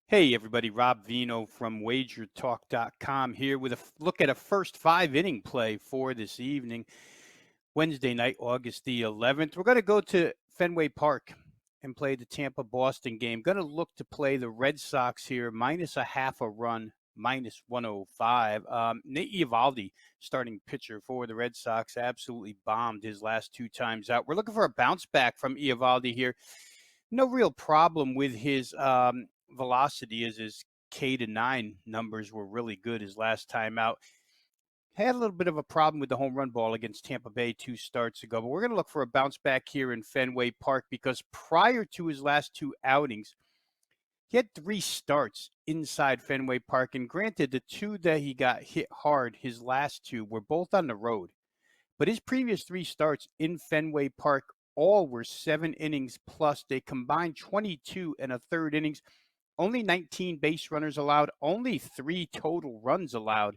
Hey everybody, Rob Veno from WagerTalk.com here with a look at a first five inning play for this evening, Wednesday night, August the 11th. We're going to go to Fenway Park and play the Tampa Boston game. Going to look to play the Red Sox here, minus a half a run, minus 105. Nate Eovaldi, starting pitcher for the Red Sox, absolutely bombed his last two times out. We're looking for a bounce back from Eovaldi here. No real problem with his velocity, as his K to 9 numbers were really good his last time out. Had a little bit of a problem with the home run ball against Tampa Bay two starts ago, but we're going to look for a bounce back here in Fenway Park because prior to his last two outings, he had three starts inside Fenway Park. And granted, the two that he got hit hard, his last two, were both on the road. But his previous three starts in Fenway Park all were 7 innings plus. They combined 22 and a third innings. Only 19 base runners allowed, only three total runs allowed,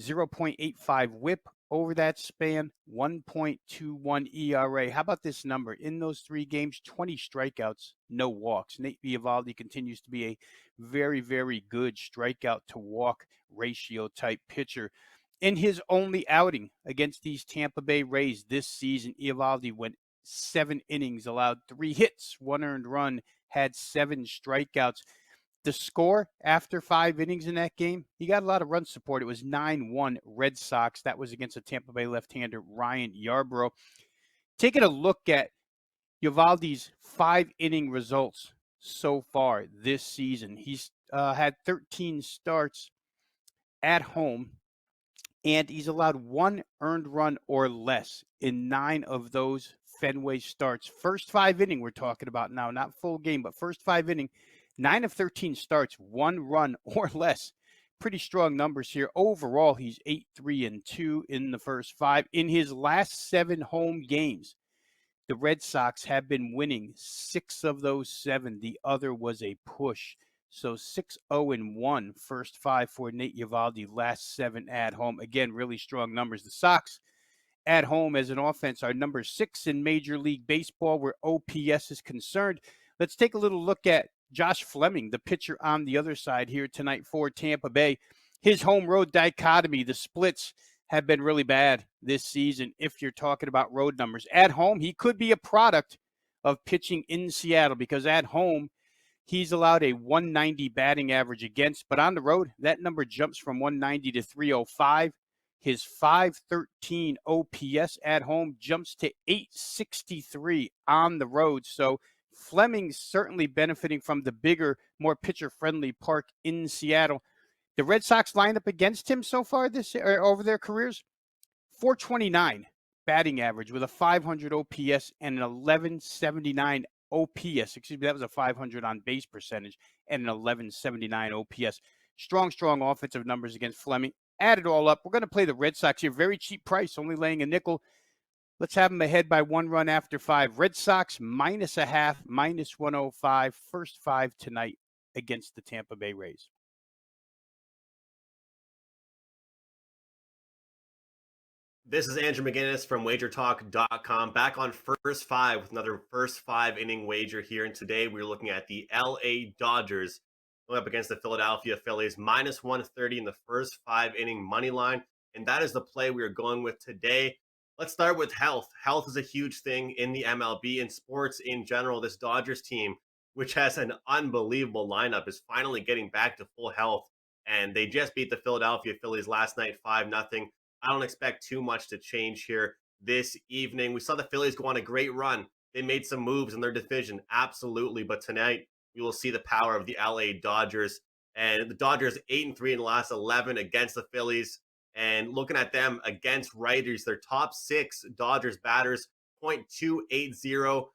0.85 whip over that span, 1.21 ERA. How about this number? In those three games, 20 strikeouts, no walks. Nate Eovaldi continues to be a very, very good strikeout to walk ratio type pitcher. In his only outing against these Tampa Bay Rays this season, Eovaldi went 7 innings, allowed 3 hits, 1 earned run, had 7 strikeouts. The score after 5 innings in that game, he got a lot of run support. It was 9-1 Red Sox. That was against a Tampa Bay left-hander, Ryan Yarbrough. Taking a look at Uvalde's 5 inning results so far this season, he's had 13 starts at home, and he's allowed 1 earned run or less in 9 of those Fenway starts. First 5 inning we're talking about now, not full game, but first 5 inning, 9 of 13 starts, 1 run or less. Pretty strong numbers here. Overall, he's 8-3-2 in the first five. In his last 7 home games, the Red Sox have been winning 6 of those 7. The other was a push. So 6-0-1 first five for Nate Eovaldi, last 7 at home. Again, really strong numbers. The Sox at home as an offense are number 6 in Major League Baseball where OPS is concerned. Let's take a little look at Josh Fleming, the pitcher on the other side here tonight for Tampa Bay. His home road dichotomy, the splits have been really bad this season if you're talking about road numbers. At home, he could be a product of pitching in Seattle because at home, he's allowed a 190 batting average against, but on the road, that number jumps from 190 to 305. His 513 OPS at home jumps to 863 on the road. So Fleming's certainly benefiting from the bigger, more pitcher-friendly park in Seattle. The Red Sox lineup against him so far this over their careers, 429 batting average with a 500 OPS and an 1179 OPS. Excuse me, that was a 500 on base percentage and an 1179 OPS. Strong offensive numbers against Fleming. Add it all up. We're going to play the Red Sox here. Very cheap price, only laying a nickel. Let's have them ahead by 1 run after 5. Red Sox minus a half, minus 105. First 5 tonight against the Tampa Bay Rays. This is Andrew McInnis from WagerTalk.com, back on first five with another first 5 inning wager here. And today we're looking at the LA Dodgers going up against the Philadelphia Phillies, minus 130 in the first 5 inning money line. And that is the play we are going with today. Let's start with health. Health is a huge thing in the MLB and sports in general. This Dodgers team, which has an unbelievable lineup, is finally getting back to full health. And they just beat the Philadelphia Phillies last night 5-0. I don't expect too much to change here this evening. We saw the Phillies go on a great run. They made some moves in their division, absolutely. But tonight, we will see the power of the LA Dodgers. And the Dodgers 8-3 in the last 11 against the Phillies. And looking at them against righties, their top 6 Dodgers batters, .280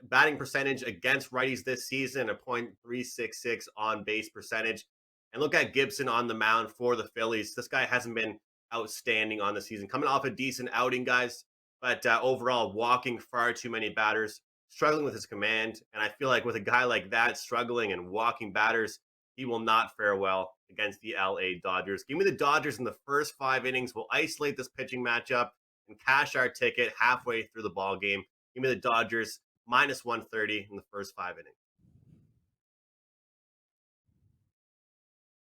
batting percentage against righties this season, a .366 on base percentage. And look at Gibson on the mound for the Phillies. This guy hasn't been outstanding on the season. Coming off a decent outing, guys, but overall walking far too many batters, struggling with his command. And I feel like with a guy like that struggling and walking batters, he will not fare well against the LA Dodgers. Give me the Dodgers in the first 5 innings. We'll isolate this pitching matchup and cash our ticket halfway through the ball game. Give me the Dodgers minus 130 in the first 5 innings.